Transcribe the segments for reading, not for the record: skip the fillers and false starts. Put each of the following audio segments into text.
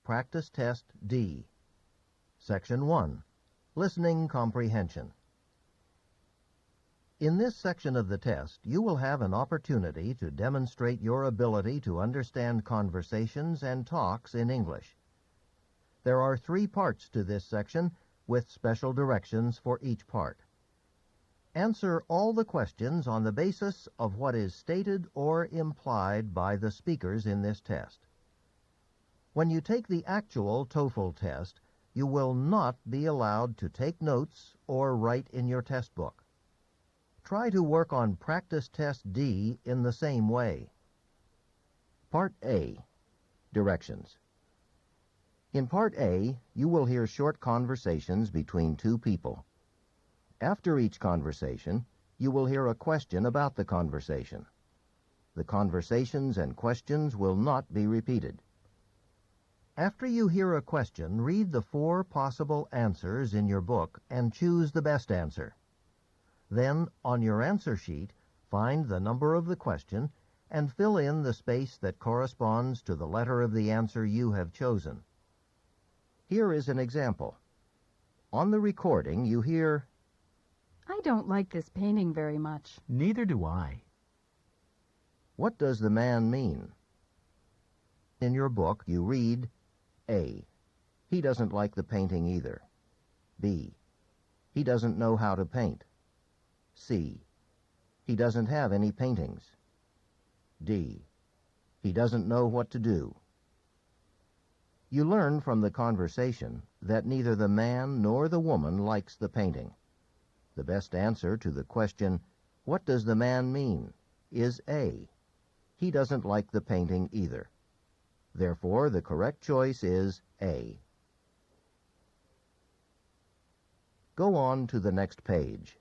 Practice Test D. Section 1. Listening Comprehension. In this section of the test, you will have an opportunity to demonstrate your ability to understand conversations and talks in English. There are 3 parts to this section, with special directions for each part. Answer all the questions on the basis of what is stated or implied by the speakers in this test. When you take the actual Toefl test, you will not be allowed to take notes or write in your test book. Try to work on Practice Test D in the same way. Part A. Directions. In Part A, you will hear short conversations between 2 people. After each conversation, you will hear a question about the conversation. The conversations and questions will not be repeated. After you hear a question, read the 4 possible answers in your book and choose the best answer. Then, on your answer sheet, find the number of the question and fill in the space that corresponds to the letter of the answer you have chosen. Here is an example. On the recording, you hear, "I don't like this painting very much." Neither do I. "What does the man mean?" In your book, you read, A. He doesn't like the painting either. B. He doesn't know how to paint. C. He doesn't have any paintings. D. He doesn't know what to do. You learn from the conversation that neither the man nor the woman likes the painting. The best answer to the question, "What does the man mean?" is A. He doesn't like the painting either. Therefore, the correct choice is A. Go on to the next page.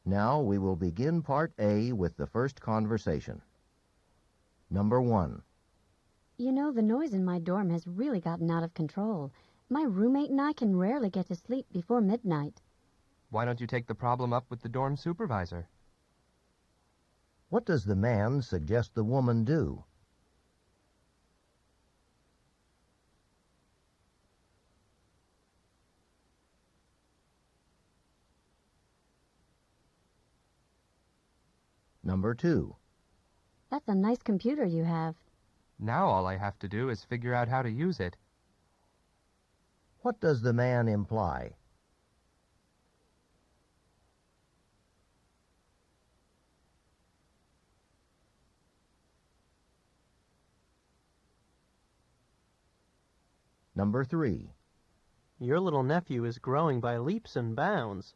Now we will begin Part A with the first conversation. Number 1. You know, the noise in my dorm has really gotten out of control. My roommate and I can rarely get to sleep before midnight. Why don't you take the problem up with the dorm supervisor? What does the man suggest the woman do? Number 2. That's a nice computer you have. Now all I have to do is figure out how to use it. What does the man imply? Number 3. Your little nephew is growing by leaps and bounds.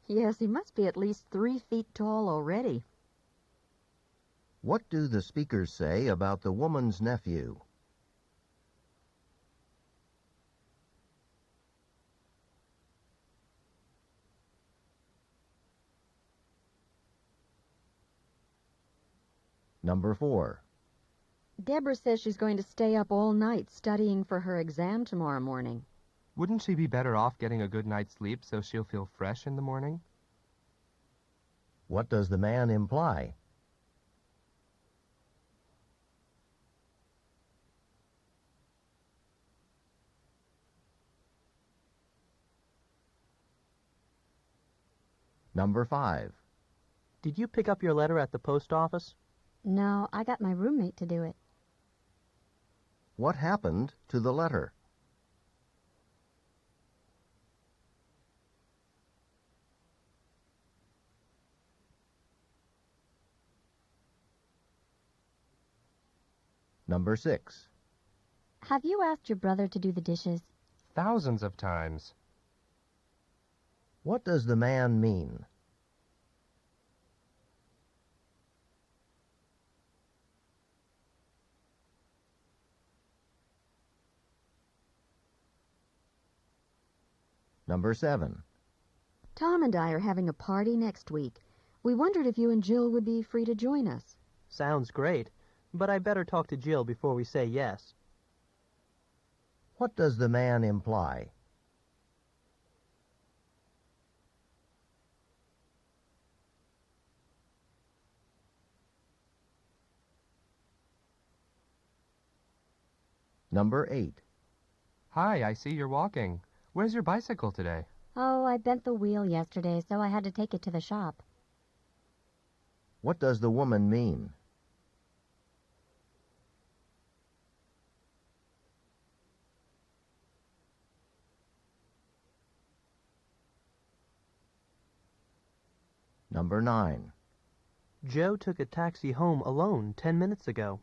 Yes, he must be at least 3 feet tall already. What do the speakers say about the woman's nephew? Number 4. Deborah says she's going to stay up all night studying for her exam tomorrow morning. Wouldn't she be better off getting a good night's sleep so she'll feel fresh in the morning? What does the man imply? Number 5. Did you pick up your letter at the post office? No, I got my roommate to do it. What happened to the letter? Number 6. Have you asked your brother to do the dishes? Thousands of times. What does the man mean? Number 7. Tom and I are having a party next week. We wondered if you and Jill would be free to join us. Sounds great, but I better talk to Jill before we say yes. What does the man imply? Number 8. Hi, I see you're walking. Where's your bicycle today? Oh, I bent the wheel yesterday, so I had to take it to the shop. What does the woman mean? Number 9. Joe took a taxi home alone 10 minutes ago.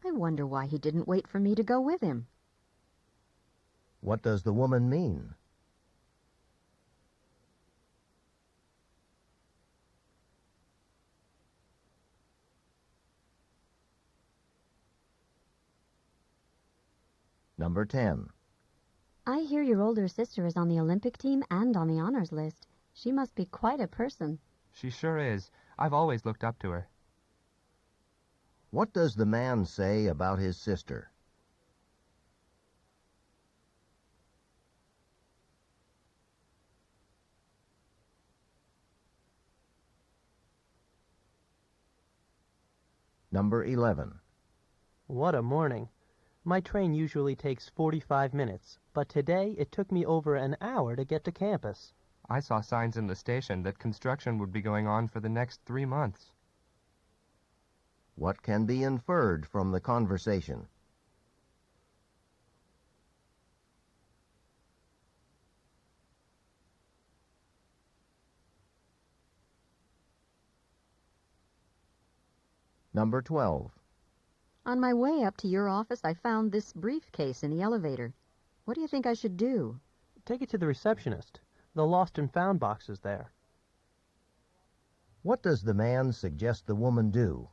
I wonder why he didn't wait for me to go with him. What does the woman mean? Number 10. I hear your older sister is on the Olympic team and on the honors list. She must be quite a person. She sure is. I've always looked up to her. What does the man say about his sister? Number 11. What a morning. My train usually takes 45 minutes, but today it took me over an hour to get to campus. I saw signs in the station that construction would be going on for the next 3 months. What can be inferred from the conversation? Number 12. On my way up to your office, I found this briefcase in the elevator. What do you think I should do? Take it to the receptionist. The lost and found box is there. What does the man suggest the woman do?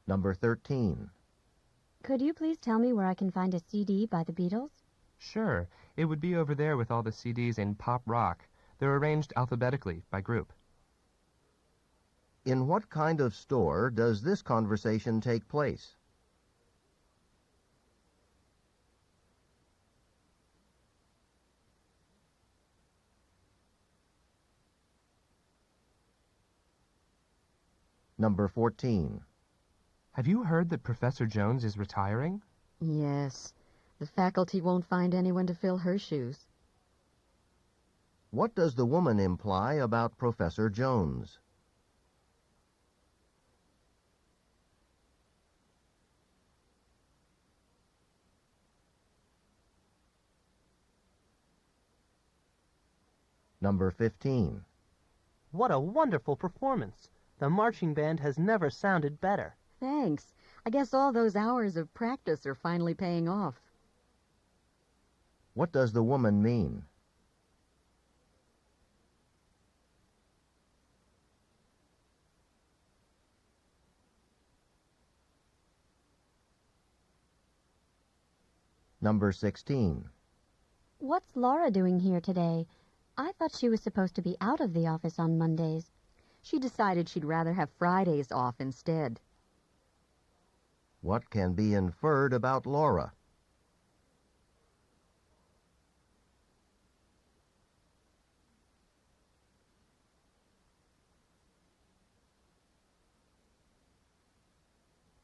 Number 13. Could you please tell me where I can find a CD by the Beatles? Sure, it would be over there with all the CDs in pop rock. They're arranged alphabetically, by group. In what kind of store does this conversation take place? Number 14. Have you heard that Professor Jones is retiring? Yes, the faculty won't find anyone to fill her shoes. What does the woman imply about Professor Jones? Number 15. What a wonderful performance. The marching band has never sounded better. Thanks. I guess all those hours of practice are finally paying off. What does the woman mean? Number 16. What's Laura doing here today? I thought she was supposed to be out of the office on Mondays. She decided she'd rather have Fridays off instead. What can be inferred about Laura?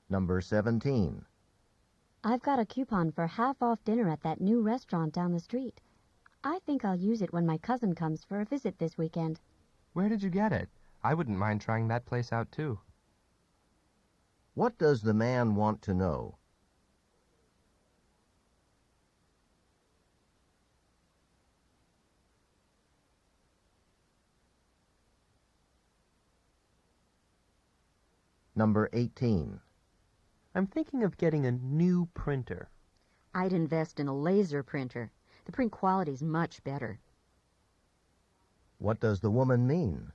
Number 17. I've got a coupon for half-off dinner at that new restaurant down the street. I think I'll use it when my cousin comes for a visit this weekend. Where did you get it? I wouldn't mind trying that place out, too. What does the man want to know? Number 18. I'm thinking of getting a new printer. I'd invest in a laser printer. The print quality's much better. What does the woman mean?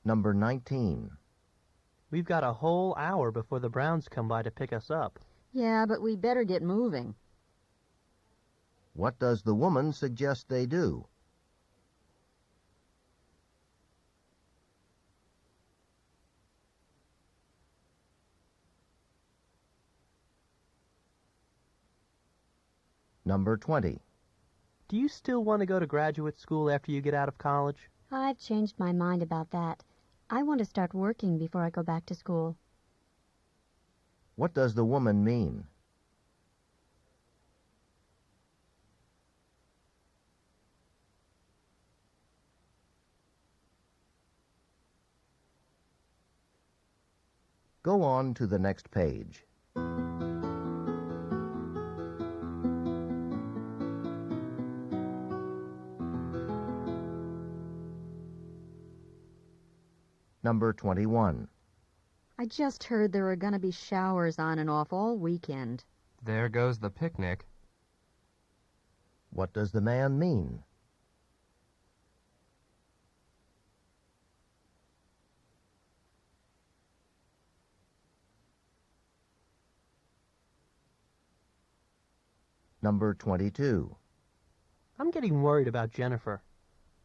Number 19. We've got a whole hour before the Browns come by to pick us up. Yeah, but we better get moving. What does the woman suggest they do? Number 20. Do you still want to go to graduate school after you get out of college? I've changed my mind about that. I want to start working before I go back to school. What does the woman mean? Go on to the next page. Number 21. I just heard there are going to be showers on and off all weekend. There goes the picnic. What does the man mean? Number 22. I'm getting worried about Jennifer.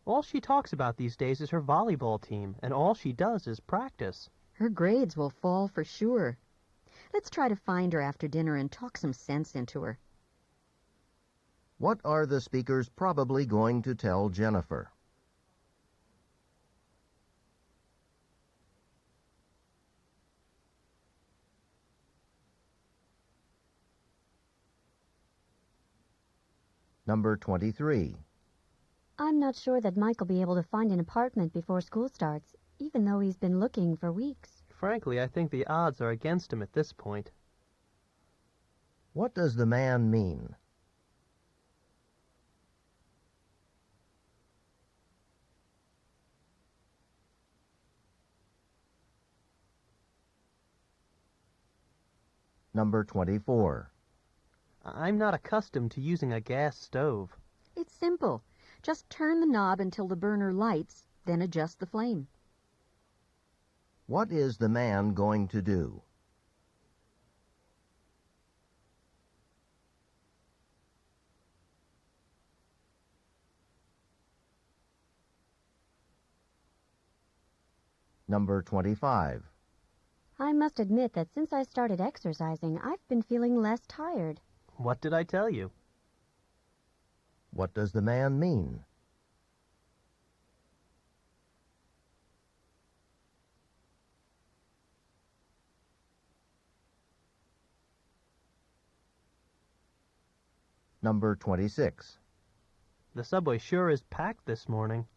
All she talks about these days is her volleyball team, and all she does is practice. Her grades will fall for sure. Let's try to find her after dinner and talk some sense into her. What are the speakers probably going to tell Jennifer? Number 23. I'm not sure that Mike will be able to find an apartment before school starts, even though he's been looking for weeks. Frankly, I think the odds are against him at this point. What does the man mean? Number 24. I'm not accustomed to using a gas stove. It's simple. Just turn the knob until the burner lights, then adjust the flame. What is the man going to do? Number 25. I must admit that since I started exercising, I've been feeling less tired. What did I tell you? What does the man mean? Number 26. The subway sure is packed this morning.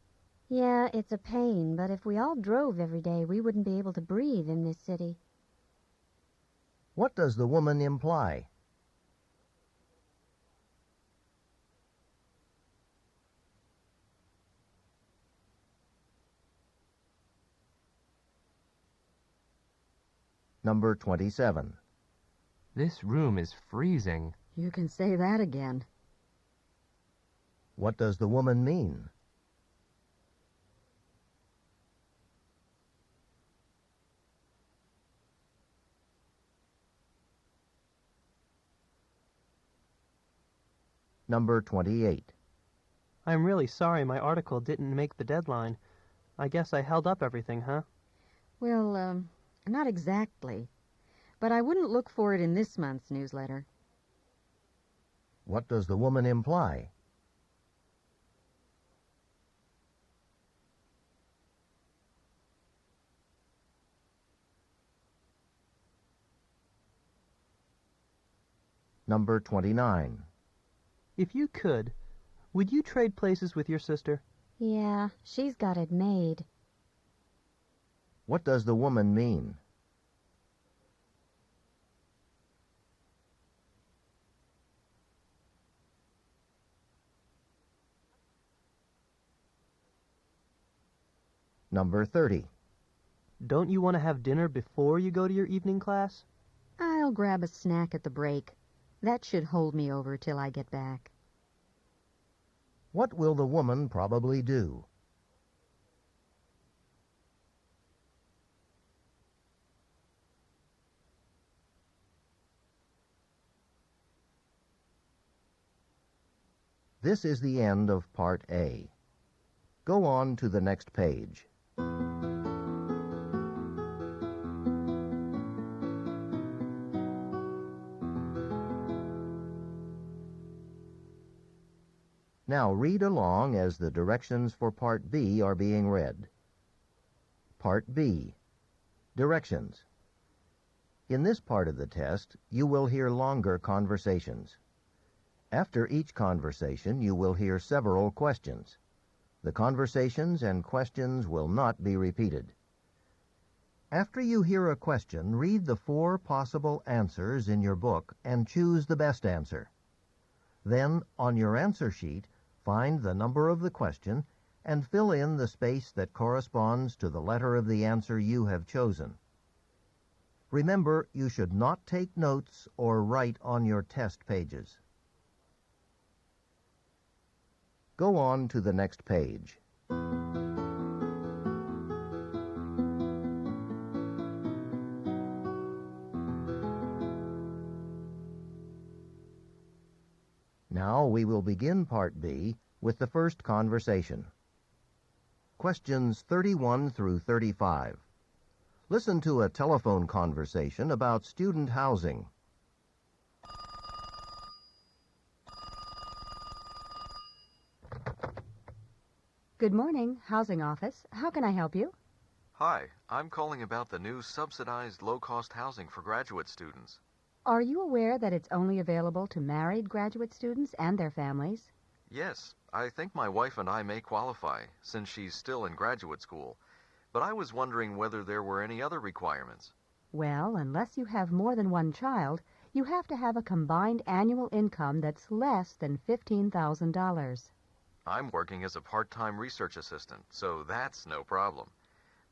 Yeah, it's a pain, but if we all drove every day, we wouldn't be able to breathe in this city. What does the woman imply? Number 27. This room is freezing. You can say that again. What does the woman mean? Number 28. I'm really sorry my article didn't make the deadline. I guess I held up everything, huh? Well, not exactly. But I wouldn't look for it in this month's newsletter. What does the woman imply? Number 29. If you could, would you trade places with your sister? Yeah, she's got it made. What does the woman mean? Number 30. Don't you want to have dinner before you go to your evening class? I'll grab a snack at the break. That should hold me over till I get back. What will the woman probably do? This is the end of Part A. Go on to the next page. Now read along as the directions for Part B are being read. Part B. Directions. In this part of the test, you will hear longer conversations. After each conversation, you will hear several questions. The conversations and questions will not be repeated. After you hear a question, read the 4 possible answers in your book and choose the best answer. Then, on your answer sheet, find the number of the question and fill in the space that corresponds to the letter of the answer you have chosen. Remember, you should not take notes or write on your test pages. Go on to the next page. Now we will begin Part B with the first conversation. Questions 31 through 35. Listen to a telephone conversation about student housing. Good morning, Housing Office. How can I help you? Hi, I'm calling about the new subsidized low-cost housing for graduate students. Are you aware that it's only available to married graduate students and their families? Yes, I think my wife and I may qualify, since she's still in graduate school. But I was wondering whether there were any other requirements. Well, unless you have more than one child, you have to have a combined annual income that's less than $15,000. I'm working as a part-time research assistant, so that's no problem.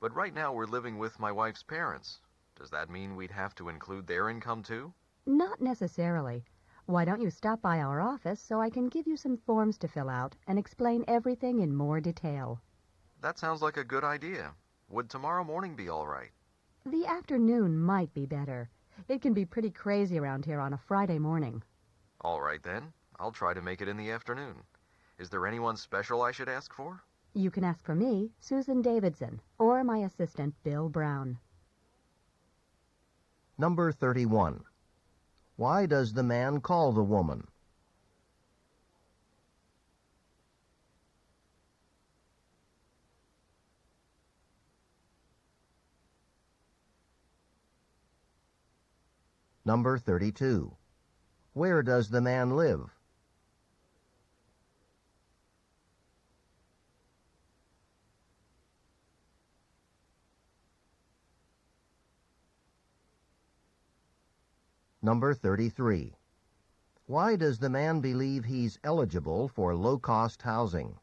But right now we're living with my wife's parents. Does that mean we'd have to include their income too? Not necessarily. Why don't you stop by our office so I can give you some forms to fill out and explain everything in more detail? That sounds like a good idea. Would tomorrow morning be all right? The afternoon might be better. It can be pretty crazy around here on a Friday morning. All right then. I'll try to make it in the afternoon. Is there anyone special I should ask for? You can ask for me, Susan Davidson, or my assistant, Bill Brown. Number 31. Why does the man call the woman? Number 32. Where does the man live? Number 33. Why does the man believe he's eligible for low-cost housing?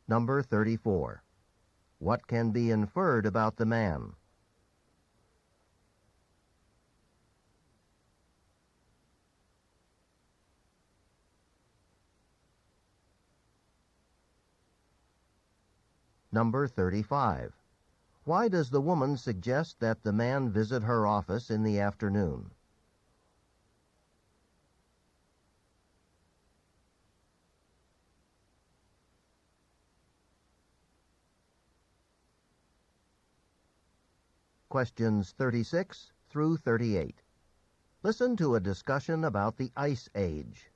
Number 34. What can be inferred about the man? Number 35. Why does the woman suggest that the man visit her office in the afternoon? Questions 36 through 38. Listen to a discussion about the Ice Age.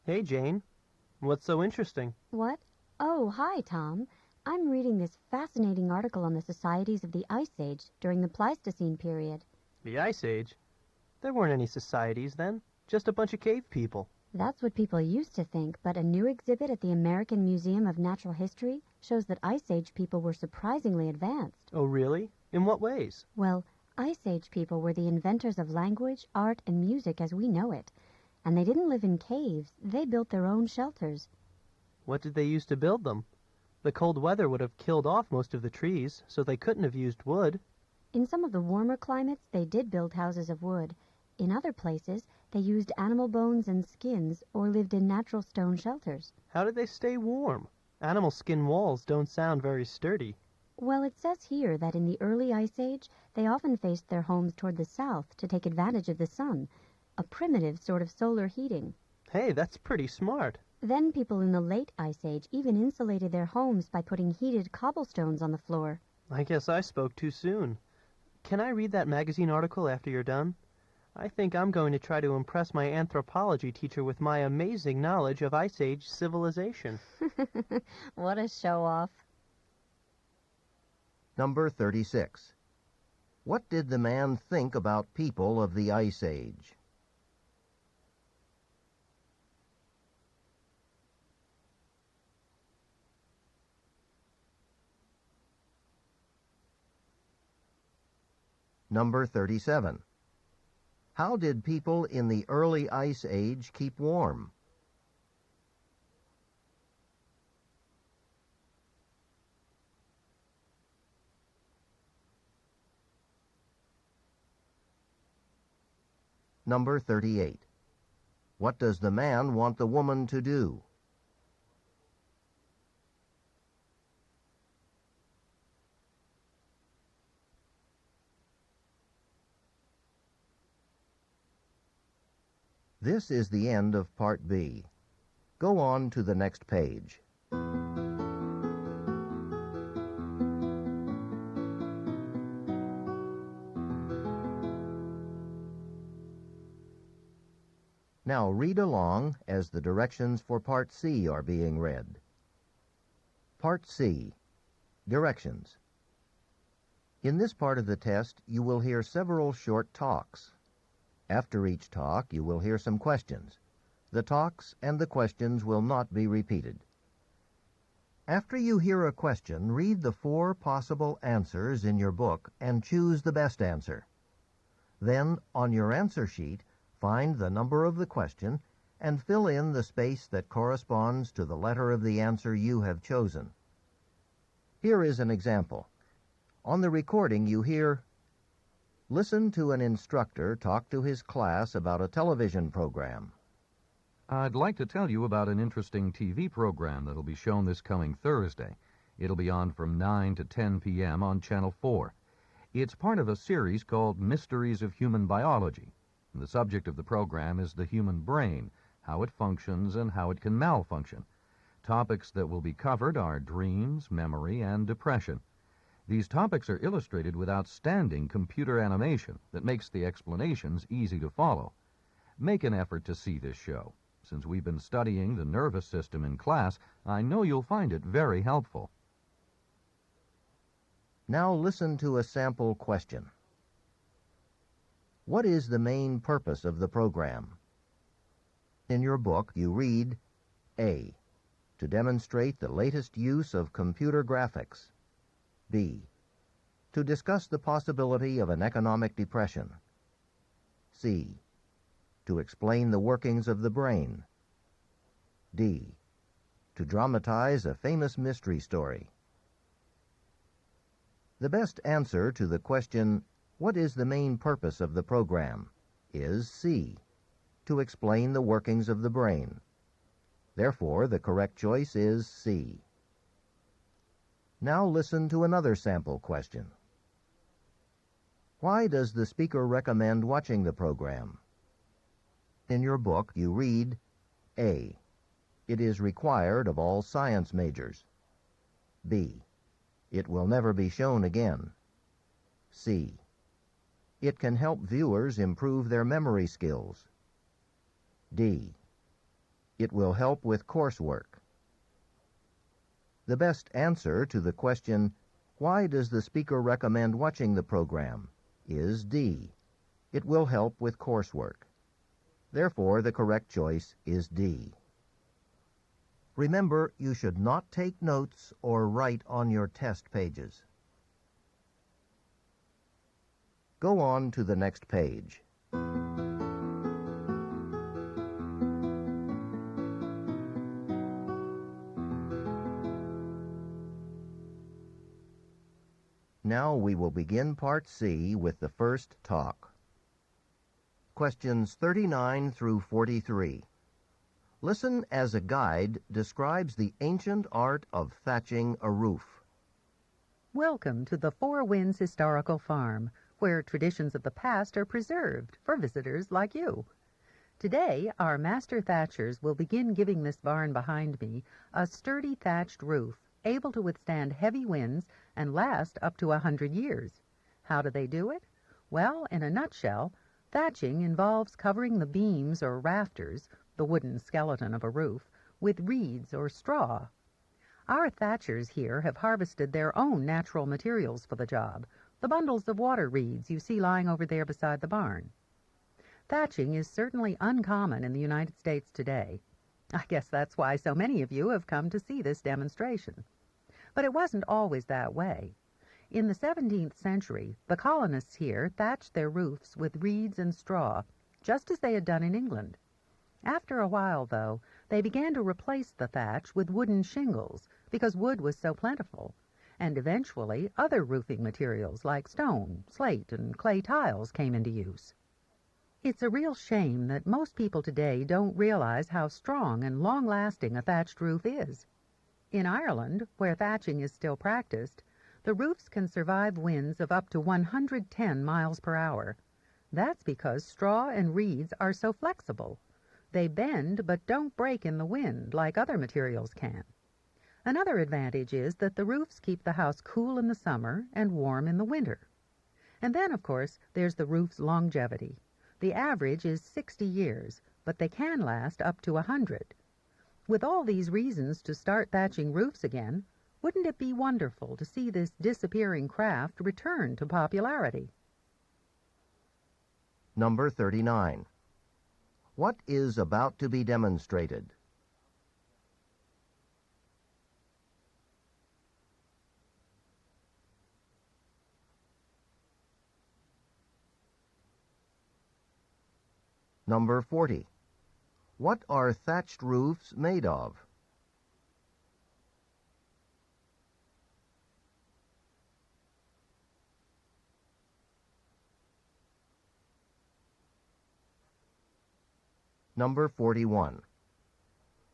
Hey, Jane. What's so interesting? What? Oh, hi, Tom. I'm reading this fascinating article on the societies of the Ice Age during the Pleistocene period. The Ice Age? There weren't any societies then, just a bunch of cave people. That's what people used to think, but a new exhibit at the American Museum of Natural History shows that Ice Age people were surprisingly advanced. Oh, really? In what ways? Well, Ice Age people were the inventors of language, art, and music as we know it. And they didn't live in caves. They built their own shelters. What did they use to build them? The cold weather would have killed off most of the trees, so they couldn't have used wood. In some of the warmer climates, they did build houses of wood. In other places, they used animal bones and skins or lived in natural stone shelters. How did they stay warm? Animal skin walls don't sound very sturdy. Well, it says here that in the early Ice Age, they often faced their homes toward the south to take advantage of the sun, a primitive sort of solar heating. Hey, that's pretty smart. Then people in the late Ice Age even insulated their homes by putting heated cobblestones on the floor. I guess I spoke too soon. Can I read that magazine article after you're done? I think I'm going to try to impress my anthropology teacher with my amazing knowledge of Ice Age civilization. What a show-off. Number 36. What did the man think about people of the Ice Age? Number 37. How did people in the early Ice Age keep warm? Number 38. What does the man want the woman to do? This is the end of Part B. Go on to the next page. Now read along as the directions for Part C are being read. Part C. Directions. In this part of the test, you will hear several short talks. After each talk, you will hear some questions. The talks and the questions will not be repeated. After you hear a question, read the 4 possible answers in your book and choose the best answer. Then, on your answer sheet, find the number of the question and fill in the space that corresponds to the letter of the answer you have chosen. Here is an example. On the recording, you hear, "Listen to an instructor talk to his class about a television program." I'd like to tell you about an interesting TV program that'll be shown this coming Thursday. It'll be on from 9 to 10 p.m. on Channel 4. It's part of a series called Mysteries of Human Biology. And the subject of the program is the human brain, how it functions and how it can malfunction. Topics that will be covered are dreams, memory, and depression. These topics are illustrated with outstanding computer animation that makes the explanations easy to follow. Make an effort to see this show. Since we've been studying the nervous system in class, I know you'll find it very helpful. Now listen to a sample question. What is the main purpose of the program? In your book, you read, A, to demonstrate the latest use of computer graphics. B, to discuss the possibility of an economic depression. C, to explain the workings of the brain. D, to dramatize a famous mystery story. The best answer to the question, "What is the main purpose of the program?" is C, to explain the workings of the brain. Therefore, the correct choice is C. Now listen to another sample question. Why does the speaker recommend watching the program? In your book, you read, A, it is required of all science majors. B, it will never be shown again. C, it can help viewers improve their memory skills. D, it will help with coursework. The best answer to the question, why does the speaker recommend watching the program, is D, it will help with coursework. Therefore, the correct choice is D. Remember, you should not take notes or write on your test pages. Go on to the next page. Now we will begin Part C with the first talk. Questions 39 through 43. Listen as a guide describes the ancient art of thatching a roof. Welcome to the Four Winds Historical Farm, where traditions of the past are preserved for visitors like you. Today, our master thatchers will begin giving this barn behind me a sturdy thatched roof able to withstand heavy winds and last up to 100 years. How do they do it? Well, in a nutshell, thatching involves covering the beams or rafters, the wooden skeleton of a roof, with reeds or straw. Our thatchers here have harvested their own natural materials for the job, the bundles of water reeds you see lying over there beside the barn. Thatching is certainly uncommon in the United States today. I guess that's why so many of you have come to see this demonstration. But it wasn't always that way. In the 17th century, the colonists here thatched their roofs with reeds and straw, just as they had done in England. After a while, though, they began to replace the thatch with wooden shingles because wood was so plentiful, and eventually other roofing materials like stone, slate, and clay tiles came into use. It's a real shame that most people today don't realize how strong and long-lasting a thatched roof is. In Ireland, where thatching is still practiced, the roofs can survive winds of up to 110 miles per hour. That's because straw and reeds are so flexible. They bend but don't break in the wind like other materials can. Another advantage is that the roofs keep the house cool in the summer and warm in the winter. And then, of course, there's the roof's longevity. The average is 60 years, but they can last up to 100. With all these reasons to start thatching roofs again, wouldn't it be wonderful to see this disappearing craft return to popularity? Number 39. What is about to be demonstrated? Number 40. What are thatched roofs made of? Number 41.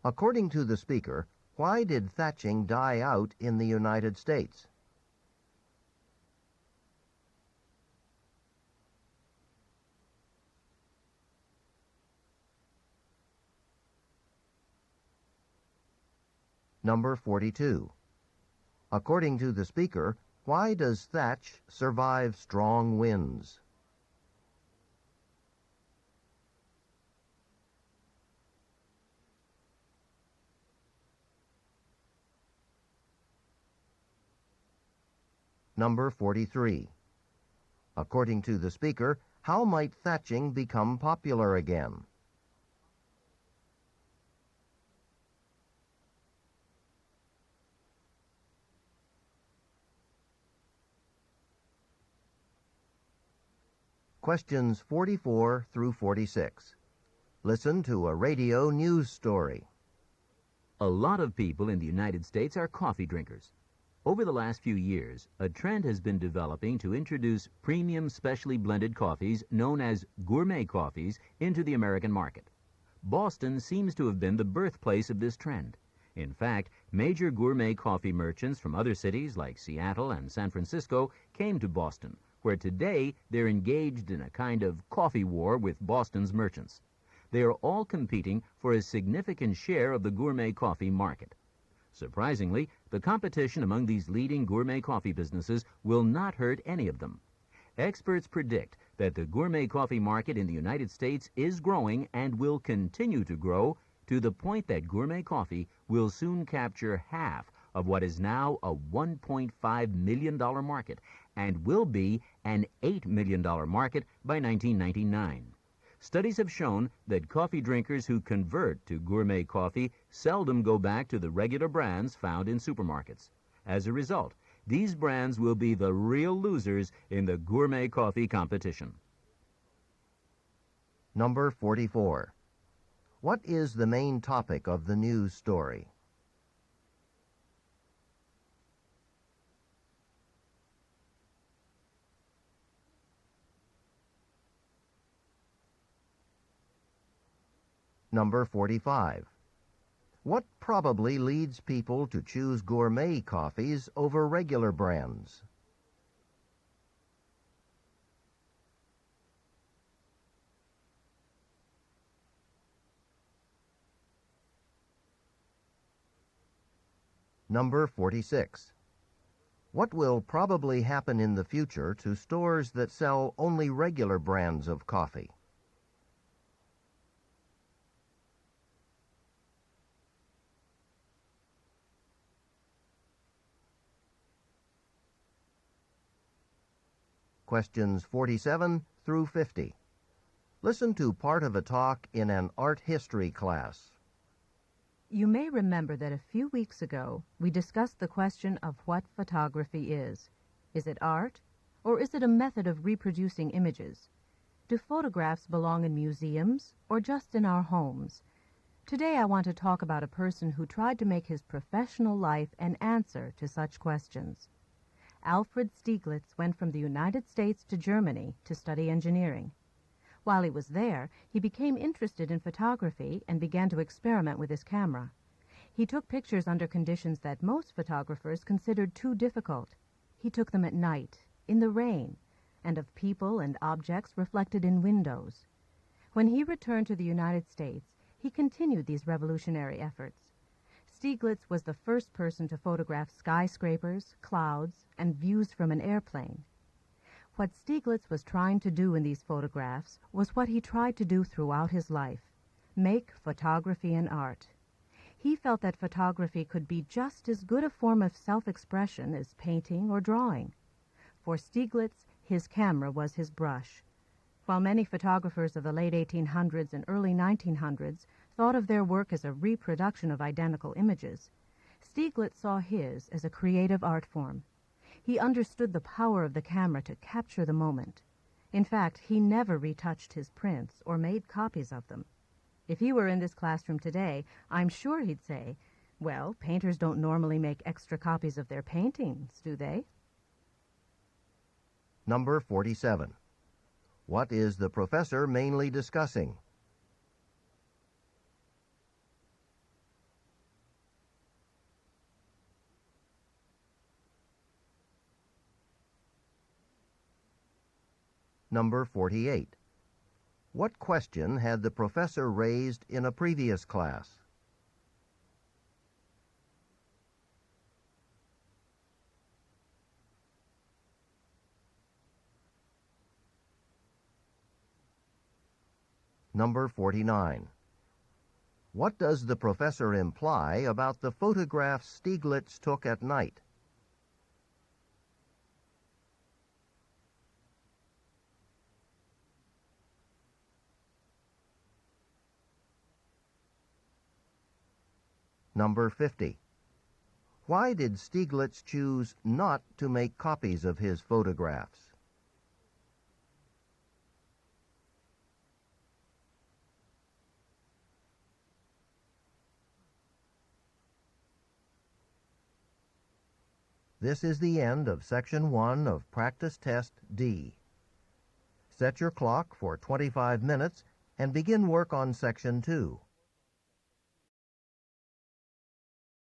According to the speaker, why did thatching die out in the United States? Number 42. According to the speaker, why does thatch survive strong winds? Number 43. According to the speaker, how might thatching become popular again? Questions 44 through 46. Listen to a radio news story. A lot of people in the United States are coffee drinkers. Over the last few years, a trend has been developing to introduce premium specially blended coffees known as gourmet coffees into the American market. Boston seems to have been the birthplace of this trend. In fact, major gourmet coffee merchants from other cities like Seattle and San Francisco came to Boston, where today they're engaged in a kind of coffee war with Boston's merchants. They are all competing for a significant share of the gourmet coffee market. Surprisingly, the competition among these leading gourmet coffee businesses will not hurt any of them. Experts predict that the gourmet coffee market in the United States is growing and will continue to grow to the point that gourmet coffee will soon capture half of what is now a $1.5 million market and will be an $8 million market by 1999. Studies have shown that coffee drinkers who convert to gourmet coffee seldom go back to the regular brands found in supermarkets. As a result, these brands will be the real losers in the gourmet coffee competition. Number 44. What is the main topic of the news story? Number 45. What probably leads people to choose gourmet coffees over regular brands? Number 46. What will probably happen in the future to stores that sell only regular brands of coffee? Questions 47 through 50. Listen to part of a talk in an art history class. You may remember that a few weeks ago we discussed the question of what photography is. Is it art, or is it a method of reproducing images? Do photographs belong in museums, or just in our homes? Today I want to talk about a person who tried to make his professional life an answer to such questions. Alfred Stieglitz went from the United States to Germany to study engineering. While he was there, he became interested in photography and began to experiment with his camera. He took pictures under conditions that most photographers considered too difficult. He took them at night, in the rain, and of people and objects reflected in windows. When he returned to the United States, he continued these revolutionary efforts. Stieglitz was the first person to photograph skyscrapers, clouds, and views from an airplane. What Stieglitz was trying to do in these photographs was what he tried to do throughout his life: make photography an art. He felt that photography could be just as good a form of self-expression as painting or drawing. For Stieglitz, his camera was his brush. While many photographers of the late 1800s and early 1900s thought of their work as a reproduction of identical images, Stieglitz saw his as a creative art form. He understood the power of the camera to capture the moment. In fact, he never retouched his prints or made copies of them. If he were in this classroom today, I'm sure he'd say, "Well, painters don't normally make extra copies of their paintings, do they?" Number 47. What is the professor mainly discussing? Number 48. What question had the professor raised in a previous class? Number 49. What does the professor imply about the photographs Stieglitz took at night? Number 50. Why did Stieglitz choose not to make copies of his photographs? This is the end of Section 1 of Practice Test D. Set your clock for 25 minutes and begin work on Section 2.